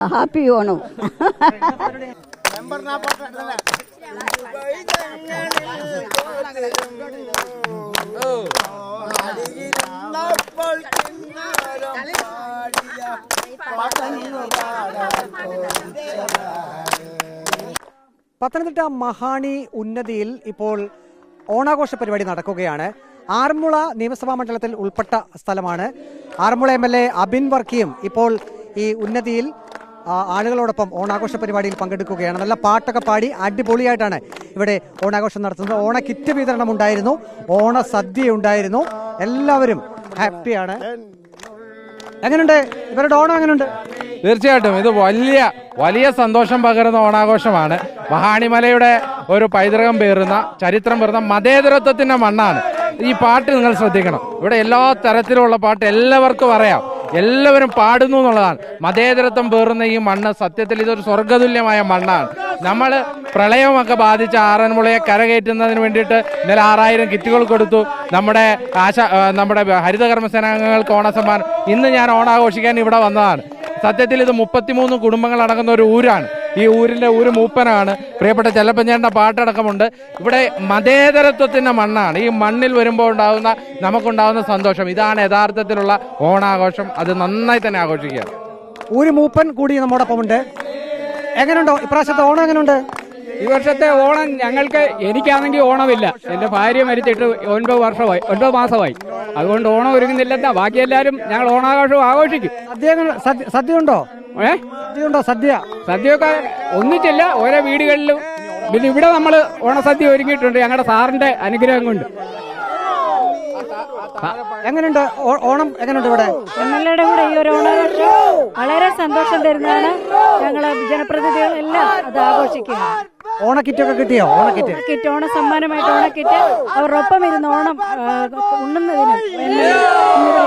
Happy Onam. Pathanamthitta മഹാണി ഉന്നതിയിൽ ഇപ്പോൾ ഓണാഘോഷ പരിപാടി നടക്കുകയാണ്. ആറന്മുള നിയമസഭാ മണ്ഡലത്തിൽ ഉൾപ്പെട്ട സ്ഥലമാണ്. ആറന്മുള MLA അബിൻ വർക്കിയും ഇപ്പോൾ ഈ ഉന്നതിയിൽ ആളുകളോടൊപ്പം ഓണാഘോഷ പരിപാടിയിൽ പങ്കെടുക്കുകയാണ്. നല്ല പാട്ടൊക്കെ പാടി അടിപൊളിയായിട്ടാണ് ഇവിടെ ഓണാഘോഷം നടത്തുന്നത്. ഓണ കിറ്റ് വിതരണം ഉണ്ടായിരുന്നു, ഓണ സദ്യ ഉണ്ടായിരുന്നു. എല്ലാവരും ഹാപ്പിയാണ്. എങ്ങനെയുണ്ട് ഇവരുടെ ഓണം? എങ്ങനെയുണ്ട്? തീർച്ചയായിട്ടും ഇത് വലിയ സന്തോഷം പകരുന്ന ഓണാഘോഷമാണ്. മഹാണിമലയുടെ ഒരു പൈതൃകം പേറുന്ന, ചരിത്രം പേറുന്ന മതേതരത്വത്തിന്റെ മണ്ണാണ്. ഈ പാട്ട് നിങ്ങൾ ശ്രദ്ധിക്കണം. ഇവിടെ എല്ലാ തരത്തിലുള്ള പാട്ട് എല്ലാവർക്കും അറിയാം, എല്ലാവരും പാടുന്നു എന്നുള്ളതാണ്. മതേതരത്വം പേറുന്ന ഈ മണ്ണ് സത്യത്തിൽ ഇതൊരു സ്വർഗതുല്യമായ മണ്ണാണ്. നമ്മൾ പ്രളയമൊക്കെ ബാധിച്ച ആറന്മുളയെ കരകയറ്റുന്നതിന് വേണ്ടിയിട്ട് ഇന്നലെ 6000 കിറ്റുകൾ കൊടുത്തു. നമ്മുടെ ഹരിതകർമ്മസേനാംഗങ്ങൾക്ക് ഓണസമ്മാനം. ഇന്ന് ഞാൻ ഓണാഘോഷിക്കാൻ ഇവിടെ വന്നതാണ്. സത്യത്തിൽ ഇത് 33 കുടുംബങ്ങൾ അടങ്ങുന്ന ഒരു ഊരാണ്. ഈ ഊര് മൂപ്പനാണ്. പ്രിയപ്പെട്ട ചെല്ലപ്പഞ്ചേട്ടൻ്റെ പാട്ടടക്കമുണ്ട്. ഇവിടെ മതേതരത്വത്തിന്റെ മണ്ണാണ്. ഈ മണ്ണിൽ വരുമ്പോൾ നമുക്കുണ്ടാകുന്ന സന്തോഷം, ഇതാണ് യഥാർത്ഥത്തിലുള്ള ഓണാഘോഷം. അത് നന്നായി തന്നെ ആഘോഷിക്കുക. ഊര് മൂപ്പൻ കൂടി നമ്മോടൊപ്പം ഉണ്ട്. എങ്ങനെയുണ്ടോ ഇപ്രാവശ്യത്തെ ഓണം? എങ്ങനെയുണ്ട് ഈ വർഷത്തെ ഓണം? എനിക്കാണെങ്കിൽ ഓണമില്ല. എൻ്റെ ഭാര്യ മരിച്ചിട്ട് 9 മാസമായി. അതുകൊണ്ട് ഓണം ഒരുങ്ങുന്നില്ലെന്നാ. ബാക്കി എല്ലാവരും ഞങ്ങൾ ഓണാഘോഷം ആഘോഷിക്കും. സദ്യ ഉണ്ടോ? സദ്യയൊക്കെ ഒന്നിച്ചില്ല, ഓരോ വീടുകളിലും. പിന്നെ ഇവിടെ നമ്മൾ ഓണസദ്യ ഒരുങ്ങിയിട്ടുണ്ട് ഞങ്ങളുടെ സാറിന്റെ അനുഗ്രഹം കൊണ്ട്. എങ്ങനെയുണ്ട് ഓണം? എങ്ങനെയുണ്ട് ഇവിടെ? ഞങ്ങളുടെ കൂടെ ഈ ഒരു ഓണാഘോഷം വളരെ സന്തോഷം തരുന്നതാണ്. ഞങ്ങള് ജനപ്രതിനിധികളെല്ലാം അത് ആഘോഷിക്കുക. ഓണക്കിറ്റൊക്കെ കിട്ടിയോ? ഓണക്കിറ്റ്, ഓണ സമ്മാനമായിട്ട് ഓണക്കിറ്റ് അവരൊപ്പം ഇരുന്ന് ഓണം ഉണ്ണുന്നതിന്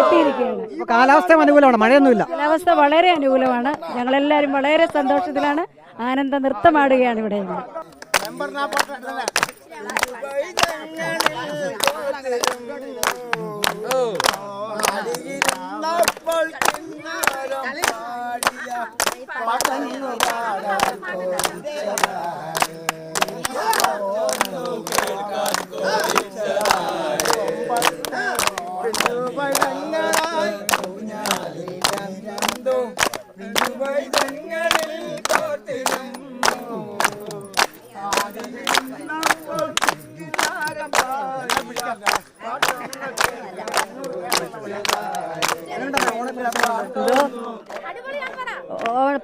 എത്തിയിരിക്കുകയാണ്. കാലാവസ്ഥ അനുകൂലമാണ്, മഴയൊന്നുമില്ല. കാലാവസ്ഥ വളരെ അനുകൂലമാണ്. ഞങ്ങളെല്ലാവരും വളരെ സന്തോഷത്തിലാണ്. ആനന്ദ നൃത്തമാടുകയാണ് ഇവിടെ.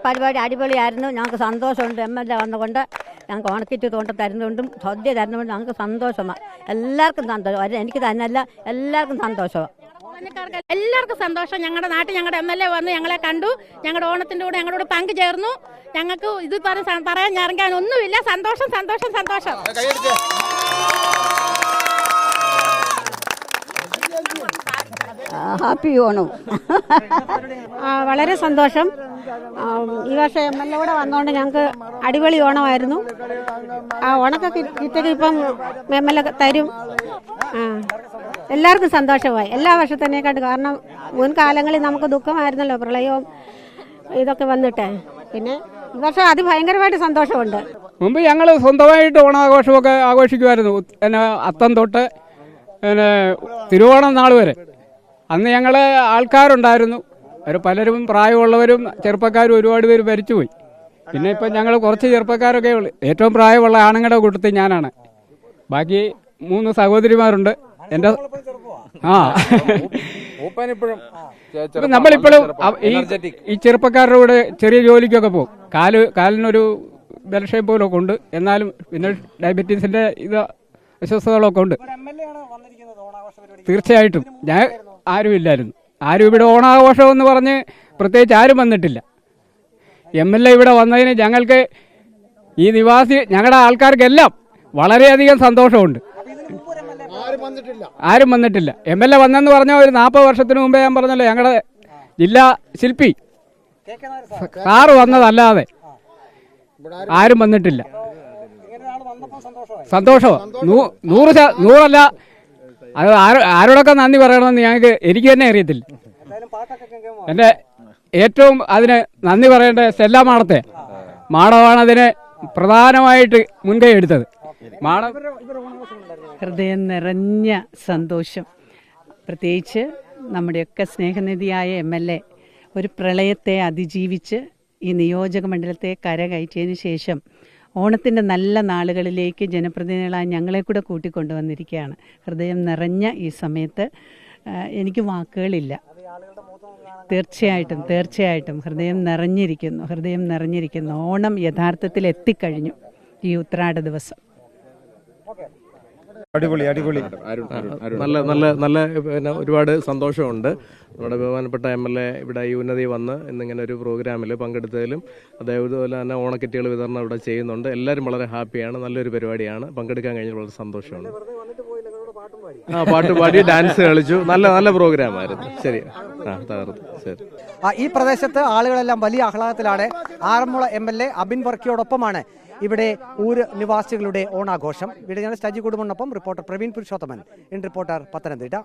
പരിപാടി അടിപൊളിയായിരുന്നു. ഞങ്ങൾക്ക് സന്തോഷമുണ്ട്. MLA വന്നുകൊണ്ട് ഞങ്ങൾക്ക് ഓണക്കിറ്റ് തരുന്നതുകൊണ്ടും സദ്യ തരുന്നതുകൊണ്ടും ഞങ്ങൾക്ക് സന്തോഷമാണ്. എല്ലാവർക്കും സന്തോഷം. എനിക്ക് തന്നെയല്ല, എല്ലാവർക്കും സന്തോഷമാണ്. എല്ലാവർക്കും സന്തോഷം. ഞങ്ങളുടെ നാട്ടിൽ ഞങ്ങളുടെ MLA വന്ന് ഞങ്ങളെ കണ്ടു. ഞങ്ങളുടെ ഓണത്തിന്റെ കൂടെ ഞങ്ങളോട് പങ്കുചേർന്നു. ഞങ്ങൾക്ക് ഇത് പറയാൻ ഇറങ്ങാൻ ഒന്നുമില്ല. സന്തോഷം, സന്തോഷം, സന്തോഷം. ഹാപ്പി ഓണം. വളരെ സന്തോഷം. ഈ വർഷം MLA കൂടെ വന്നുകൊണ്ട് ഞങ്ങൾക്ക് അടിപൊളി ഓണമായിരുന്നു. ആ ഓണൊക്കെ കിറ്റൊക്കെ ഇപ്പം MLA തരും. എല്ലാവർക്കും സന്തോഷമായി, എല്ലാ വർഷത്തിനേക്കാട്ട്. കാരണം മുൻകാലങ്ങളിൽ നമുക്ക് ദുഃഖമായിരുന്നല്ലോ, പ്രളയവും ഇതൊക്കെ വന്നിട്ട്. പിന്നെ ഈ വർഷം അതിഭയങ്കരമായിട്ട് സന്തോഷമുണ്ട്. മുമ്പ് ഞങ്ങൾ സ്വന്തമായിട്ട് ഓണാഘോഷമൊക്കെ ആഘോഷിക്കുമായിരുന്നു. പിന്നെ അത്തം തൊട്ട് പിന്നെ തിരുവോണം നാൾ വരെ. അന്ന് ഞങ്ങൾ ആൾക്കാരുണ്ടായിരുന്നു. പലരും പ്രായമുള്ളവരും ചെറുപ്പക്കാരും ഒരുപാട് പേര് മരിച്ചുപോയി. പിന്നെ ഇപ്പം ഞങ്ങൾ കുറച്ച് ചെറുപ്പക്കാരൊക്കെ ഉള്ളു. ഏറ്റവും പ്രായമുള്ള ആണുങ്ങളുടെ കൂട്ടത്തിൽ ഞാനാണ്. ബാക്കി 3 സഹോദരിമാരുണ്ട്. എൻ്റെ നമ്മളിപ്പോഴും ഈ ചെറുപ്പക്കാരുടെ കൂടെ ചെറിയ ജോലിക്കൊക്കെ പോകും. കാലിനൊരു ബലക്ഷയം പോലൊക്കെ ഉണ്ട്. എന്നാലും പിന്നെ ഡയബറ്റീസിന്റെ അസ്വസ്ഥതകളൊക്കെ ഉണ്ട്. തീർച്ചയായിട്ടും ആരും ഇവിടെ ഓണാഘോഷം എന്ന് പറഞ്ഞ് പ്രത്യേകിച്ച് ആരും വന്നിട്ടില്ല. MLA ഇവിടെ വന്നതിന് ഞങ്ങൾക്ക് ഈ ഞങ്ങളുടെ ആൾക്കാർക്കെല്ലാം വളരെയധികം സന്തോഷമുണ്ട്. ആരും വന്നിട്ടില്ല. MLA വന്നെന്ന് പറഞ്ഞാൽ ഒരു 40 വർഷത്തിന് മുമ്പേ ഞാൻ പറഞ്ഞല്ലോ, ഞങ്ങളുടെ ജില്ലാ ശില്പി സാറ് വന്നതല്ലാതെ ആരും വന്നിട്ടില്ല. സന്തോഷമാണ്. 100% അത് ആരോടൊക്കെ നന്ദി പറയണമെന്ന് എനിക്ക് തന്നെ അറിയത്തില്ല. എൻ്റെ ഏറ്റവും അതിന് നന്ദി പറയേണ്ട സ്റ്റെല്ല മാടത്തെ. മാടമാണ് അതിന് പ്രധാനമായിട്ട് മുൻകൈ എടുത്തത്. മാടം ഹൃദയം നിറഞ്ഞ സന്തോഷം. പ്രത്യേകിച്ച് നമ്മുടെയൊക്കെ സ്നേഹനിധിയായ MLA ഒരു പ്രളയത്തെ അതിജീവിച്ച് ഈ നിയോജക മണ്ഡലത്തെ കരകയറ്റിയതിന് ശേഷം ഓണത്തിൻ്റെ നല്ല നാളുകളിലേക്ക് ജനപ്രതിനിധികളായി ഞങ്ങളെ കൂടെ കൂട്ടിക്കൊണ്ടുവന്നിരിക്കുകയാണ്. ഹൃദയം നിറഞ്ഞ ഈ സമയത്ത് എനിക്ക് വാക്കുകളില്ല. തീർച്ചയായിട്ടും ഹൃദയം നിറഞ്ഞിരിക്കുന്നു. ഓണം യഥാർത്ഥത്തിൽ എത്തിക്കഴിഞ്ഞു ഈ ഉത്രാട ദിവസം. അടിപൊളി നല്ല പിന്നെ ഒരുപാട് സന്തോഷമുണ്ട്. നമ്മുടെ ബഹുമാനപ്പെട്ട MLA ഇവിടെ ഈ ഉന്നതി വന്ന് ഇന്നിങ്ങനെ ഒരു പ്രോഗ്രാമിൽ പങ്കെടുത്തതിലും അതേപോലെ തന്നെ ഓണക്കിറ്റുകൾ വിതരണം ഇവിടെ ചെയ്യുന്നുണ്ട്. എല്ലാവരും വളരെ ഹാപ്പിയാണ്. നല്ലൊരു പരിപാടിയാണ്. പങ്കെടുക്കാൻ കഴിഞ്ഞ വളരെ സന്തോഷമുണ്ട്. പാട്ട് പാടി ഡാൻസ് കളിച്ചു. നല്ല പ്രോഗ്രാമായിരുന്നു. ശരി, തകർന്നു. ശരി. ഈ പ്രദേശത്ത് ആളുകളെല്ലാം വലിയ ആഹ്ലാദത്തിലാണ്. ആറന്മുള MLA അബിൻ വർക്കിയോടൊപ്പമാണ് ഇവിടെ ഊര് നിവാസികളുടെ ഓണാഘോഷം. വീഡിയോ ജേർണലിസ്റ്റ് അജി കുടുംബനൊപ്പം reporter Praveen Purushothaman, in reporter, Pathanamthitta.